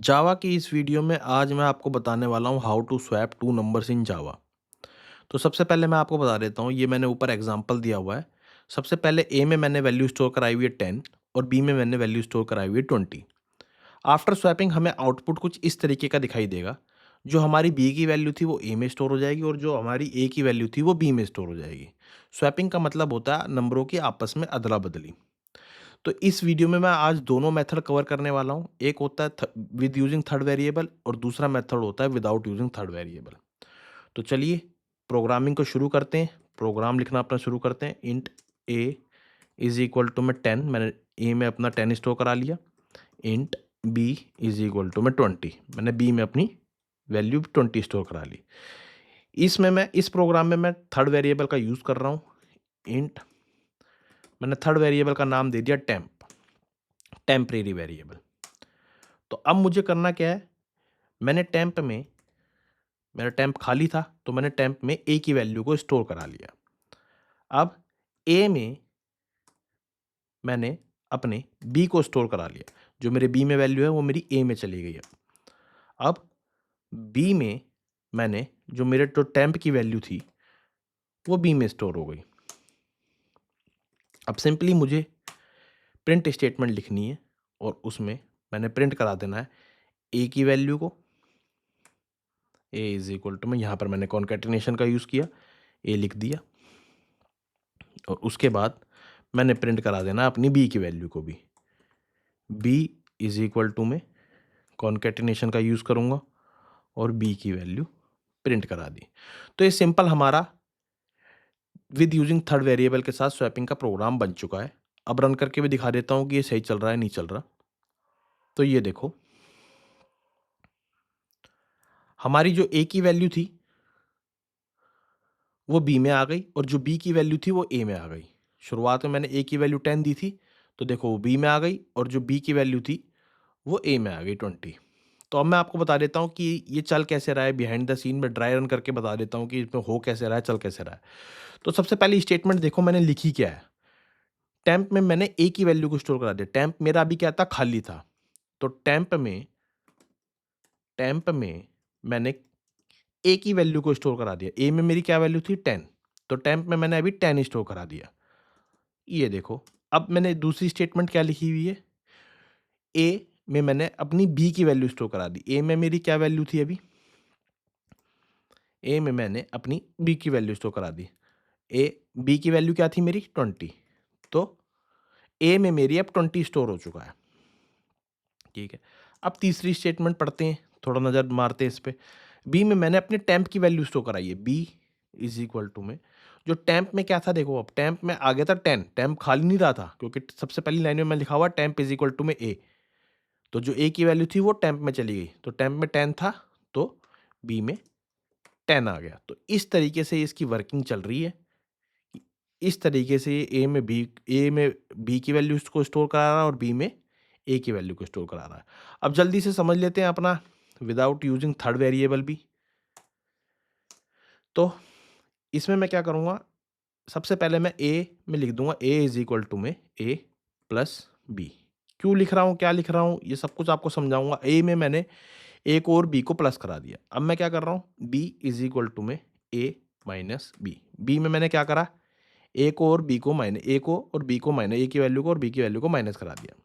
जावा की इस वीडियो में आज मैं आपको बताने वाला हूँ how to swap two numbers in Java. तो सबसे पहले मैं आपको बता देता हूँ, ये मैंने ऊपर एग्जांपल दिया हुआ है। सबसे पहले ए में मैंने वैल्यू स्टोर कराई हुई है 10 और बी में मैंने वैल्यू स्टोर कराई हुई है 20। आफ्टर स्वैपिंग हमें आउटपुट कुछ इस तरीके का दिखाई देगा। जो हमारी बी की वैल्यू थी वो ए में स्टोर हो जाएगी और जो हमारी ए की वैल्यू थी वो बी में स्टोर हो जाएगी। स्वैपिंग का मतलब होता है नंबरों की आपस में अदला बदली। तो इस वीडियो में मैं आज दोनों मेथड कवर करने वाला हूँ। एक होता है विद यूजिंग थर्ड वेरिएबल और दूसरा मेथड होता है विदाउट यूजिंग थर्ड वेरिएबल। तो चलिए प्रोग्रामिंग को शुरू करते हैं। प्रोग्राम लिखना अपना शुरू करते हैं। Int a is equal to में 10, मैंने ए में अपना 10 स्टोर करा लिया। Int b is equal to में 20, मैंने बी में अपनी वैल्यू 20 स्टोर करा ली। इसमें मैं इस प्रोग्राम में मैं थर्ड वेरिएबल का यूज़ कर रहा हूँ। इंट मैंने थर्ड वेरिएबल का नाम दे दिया टेम्प, टेम्परेरी वेरिएबल। तो अब मुझे करना क्या है, मैंने टेम्प में, मेरा टेम्प खाली था तो मैंने टेम्प में ए की वैल्यू को स्टोर करा लिया। अब ए में मैंने अपने बी को स्टोर करा लिया। जो मेरे बी में वैल्यू है वो मेरी ए में चली गई है। अब बी में मैंने जो मेरे तो टेम्प की वैल्यू थी वो बी में स्टोर हो गई। अब सिंपली मुझे प्रिंट स्टेटमेंट लिखनी है और उसमें मैंने प्रिंट करा देना है ए की वैल्यू को। ए इज इक्वल टू में, यहाँ पर मैंने कॉन्केटिनेशन का यूज़ किया, ए लिख दिया और उसके बाद मैंने प्रिंट करा देना अपनी बी की वैल्यू को भी। बी इज इक्वल टू में कॉन्केटिनेशन का यूज़ करूँगा और बी की वैल्यू प्रिंट करा दी। तो ये सिंपल हमारा विद यूजिंग थर्ड वेरिएबल के साथ स्वैपिंग का प्रोग्राम बन चुका है। अब रन करके भी दिखा देता हूँ कि ये सही चल रहा है नहीं चल रहा। तो ये देखो, हमारी जो ए की वैल्यू थी वो बी में आ गई और जो बी की वैल्यू थी वो ए में आ गई। शुरुआत में मैंने ए की वैल्यू 10 दी थी तो देखो वो बी में आ गई और जो बी की वैल्यू थी वो ए में आ गई 20। तो अब मैं आपको बता देता हूँ कि ये चल कैसे रहा है बिहाइंड द सीन में, ड्राई रन करके बता देता हूँ कि इसमें हो कैसे रहा है, चल कैसे रहा है। तो सबसे पहली स्टेटमेंट देखो मैंने लिखी क्या है। टेम्प में मैंने ए की वैल्यू को स्टोर करा दिया। टेम्प मेरा अभी क्या था, खाली था। तो टेम्प में मैंने ए की वैल्यू को स्टोर करा दिया। ए में मेरी क्या वैल्यू थी 10, तो टेम्प में मैंने अभी 10 स्टोर करा दिया। ये देखो, अब मैंने दूसरी स्टेटमेंट क्या लिखी हुई है, ए में मैंने अपनी बी की वैल्यू स्टोर करा दी। ए में मेरी क्या वैल्यू थी अभी, ए में मैंने अपनी बी की वैल्यू स्टोर करा दी। ए बी की वैल्यू क्या थी मेरी 20, तो ए में मेरी अब 20 स्टोर हो चुका है। ठीक है, अब तीसरी स्टेटमेंट पढ़ते हैं, थोड़ा नज़र मारते हैं इस पे। बी में मैंने अपने टेम्प की वैल्यू स्टोर कराई है। बी इज इक्वल टू में जो टेम्प में क्या था, देखो अब टेम्प में आ गया था 10, टेम्प खाली नहीं रहा था क्योंकि सबसे पहली लाइन में मैं लिखा हुआ टेम्प इज इक्वल टू में ए। तो जो ए की वैल्यू थी वो टेम्प में चली गई, तो टेम्प में 10 था तो बी में 10 आ गया। तो इस तरीके से इसकी वर्किंग चल रही है। इस तरीके से ए में बी की वैल्यू को स्टोर करा रहा है और बी में ए की वैल्यू को स्टोर करा रहा है। अब जल्दी से समझ लेते हैं अपना विदाउट यूजिंग थर्ड वेरिएबल भी। तो इसमें मैं क्या करूँगा, सबसे पहले मैं ए में लिख दूंगा ए इज इक्वल टू में ए प्लस बी। क्यों लिख रहा हूँ, क्या लिख रहा हूँ, ये सब कुछ आपको समझाऊंगा। ए में मैंने ए को और बी को प्लस करा दिया। अब मैं क्या कर रहा हूँ, बी इज इक्वल टू में ए माइनस बी। बी में मैंने क्या करा, ए को और बी को माइनस, ए को और बी को माइनस, ए की वैल्यू को और बी की वैल्यू को माइनस करा दिया।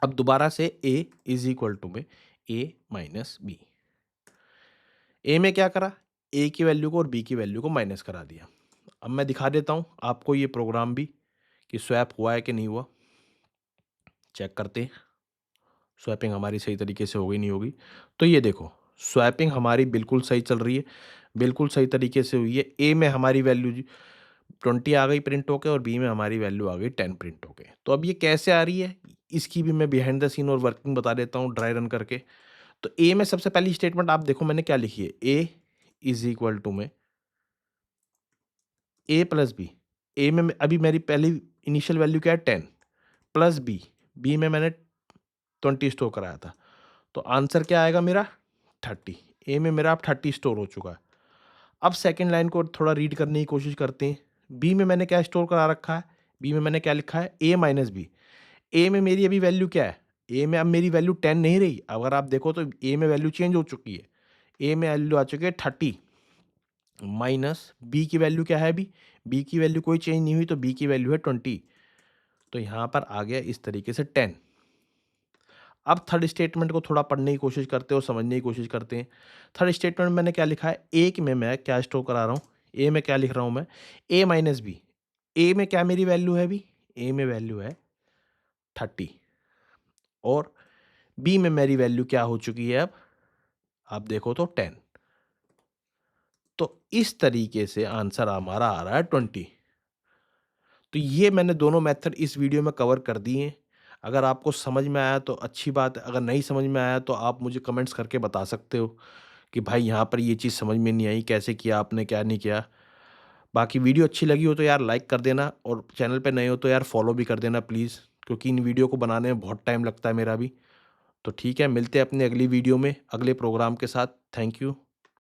अब दोबारा से ए इज इक्वल टू में ए माइनस बी। ए में क्या करा, ए की वैल्यू को और बी की वैल्यू को माइनस करा दिया। अब मैं दिखा देता हूँ आपको ये प्रोग्राम भी कि स्वैप हुआ है कि नहीं हुआ। चेक करते हैं स्वैपिंग हमारी सही तरीके से होगी नहीं होगी। तो ये देखो, स्वैपिंग हमारी बिल्कुल सही चल रही है, बिल्कुल सही तरीके से हुई है। ए में हमारी वैल्यू 20 आ गई प्रिंट होके और बी में हमारी वैल्यू आ गई 10 प्रिंट होके। तो अब ये कैसे आ रही है, इसकी भी मैं बिहाइंड द सीन और वर्किंग बता देता हूँ ड्राई रन करके। तो ए में सबसे पहली स्टेटमेंट आप देखो मैंने क्या लिखी है, ए इज इक्वल टू में ए प्लस बी। ए में अभी मेरी पहली इनिशियल वैल्यू क्या है 10 प्लस बी, बी में मैंने 20 स्टोर कराया था। तो आंसर क्या आएगा मेरा 30। ए में मेरा अब 30 स्टोर हो चुका है। अब सेकेंड लाइन को थोड़ा रीड करने की कोशिश करते हैं। बी में मैंने क्या स्टोर करा रखा है, बी में मैंने क्या लिखा है ए माइनस बी। ए में मेरी अभी वैल्यू क्या है ए में अब मेरी वैल्यू 10 नहीं रही, अगर आप देखो तो ए में वैल्यू चेंज हो चुकी है। ए में वैल्यू आ चुकी है 30 माइनस बी की वैल्यू क्या है अभी? बी की वैल्यू कोई चेंज नहीं हुई, तो बी की वैल्यू है 20। तो यहाँ पर आ गया इस तरीके से 10। अब थर्ड स्टेटमेंट को थोड़ा पढ़ने की कोशिश करते हो, समझने की कोशिश करते हैं। थर्ड स्टेटमेंट में मैंने क्या लिखा है, ए में मैं क्या स्टोर करा रहा हूँ, ए में क्या लिख रहा हूँ मैं, ए माइनस बी। ए में क्या मेरी वैल्यू है अभी? ए में वैल्यू है 30 और बी में मेरी वैल्यू क्या हो चुकी है अब? आप देखो तो 10। तो इस तरीके से आंसर हमारा आ रहा है 20। तो ये मैंने दोनों मेथड इस वीडियो में कवर कर दिए हैं। अगर आपको समझ में आया तो अच्छी बात है, अगर नहीं समझ में आया तो आप मुझे कमेंट्स करके बता सकते हो कि भाई यहाँ पर ये चीज़ समझ में नहीं आई, कैसे किया आपने, क्या नहीं किया। बाकी वीडियो अच्छी लगी हो तो यार लाइक कर देना, और चैनल पे नए हो तो यार फॉलो भी कर देना प्लीज़, क्योंकि इन वीडियो को बनाने में बहुत टाइम लगता है मेरा भी। तो ठीक है, मिलते हैं अपने अगली वीडियो में, अगले प्रोग्राम के साथ। Thank you.